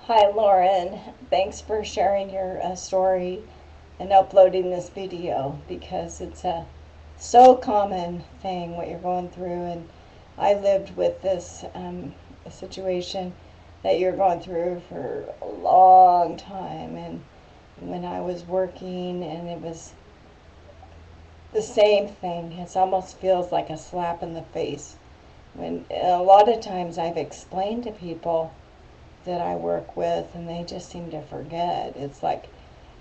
Hi, Lauren. Thanks for sharing your story and uploading this video because it's a so common thing what you're going through. And I lived with this situation that you're going through for a long time. And when I was working, and it was the same thing, it almost feels like a slap in the face. When a lot of times I've explained to people that I work with, and they just seem to forget. It's like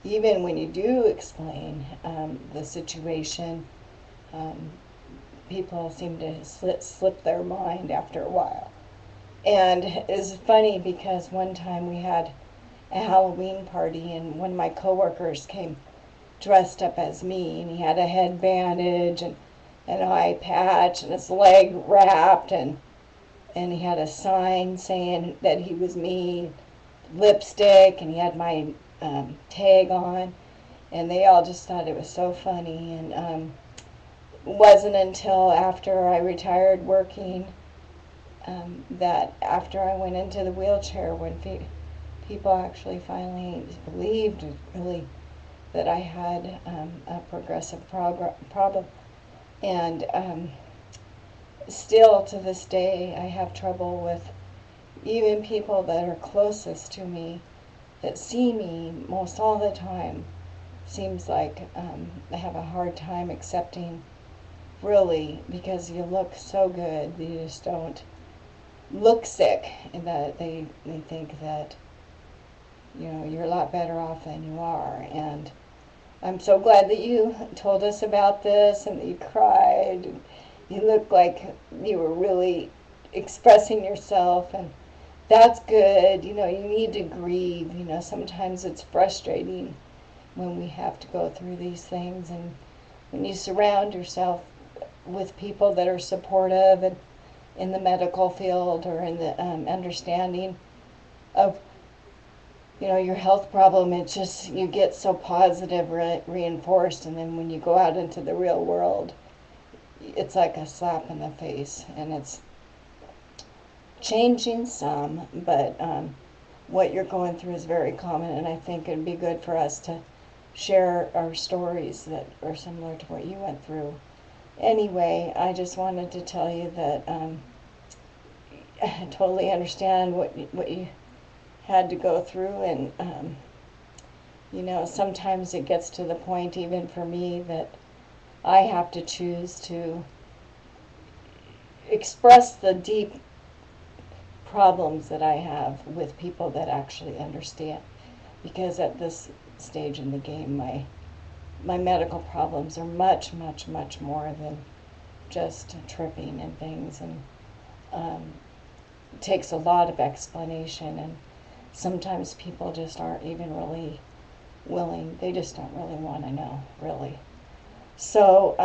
even when you do explain the situation, um, people seem to slip their mind after a while. And it's funny because one time we had a Halloween party, and one of my coworkers came dressed up as me, and he had a head bandage and an eye patch and his leg wrapped, and he had a sign saying that he was me, lipstick, and he had my tag on, and they all just thought it was so funny. And it wasn't until after I retired working that after I went into the wheelchair when people actually finally believed really that I had a progressive problem. And still to this day, I have trouble with even people that are closest to me that see me most all the time. Seems like they have a hard time accepting, really, because you look so good, you just don't look sick, and that they think that you're a lot better off than you are. And I'm so glad that you told us about this and that you cried. And you looked like you were really expressing yourself, and that's good. You need to grieve. Sometimes it's frustrating when we have to go through these things, and when you surround yourself with people that are supportive and in the medical field or in the understanding of your health problem, it just, you get so positive, reinforced, and then when you go out into the real world, it's like a slap in the face, and it's changing some, but what you're going through is very common, and I think it'd be good for us to share our stories that are similar to what you went through. Anyway, I just wanted to tell you that I totally understand what you had to go through, and sometimes it gets to the point, even for me, that I have to choose to express the deep problems that I have with people that actually understand, because at this stage in the game, my medical problems are much, much, much more than just tripping and things, and it takes a lot of explanation, and sometimes people just aren't even really willing. They just don't really want to know, really. So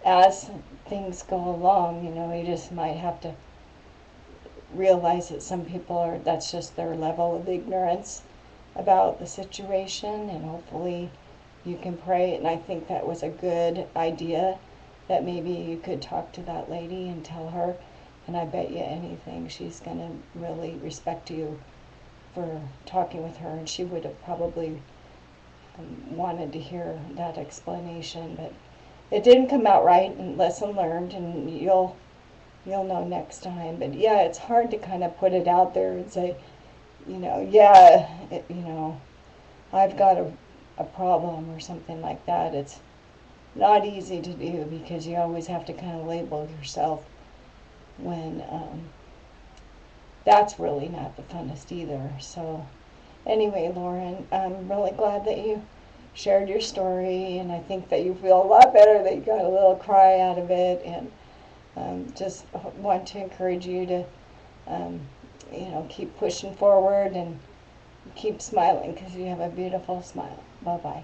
as things go along, you just might have to realize that some people that's just their level of ignorance about the situation, and hopefully you can pray. And I think that was a good idea, that maybe you could talk to that lady and tell her, and I bet you anything she's going to really respect you for talking with her, and she would have probably wanted to hear that explanation, but it didn't come out right, and lesson learned, and you'll know next time. But yeah, it's hard to kind of put it out there and say, yeah, I've got a problem or something like that. It's not easy to do because you always have to kind of label yourself when that's really not the funnest either. So anyway, Lauren, I'm really glad that you shared your story, and I think that you feel a lot better, that you got a little cry out of it, and just want to encourage you to keep pushing forward and keep smiling, because you have a beautiful smile. Bye-bye.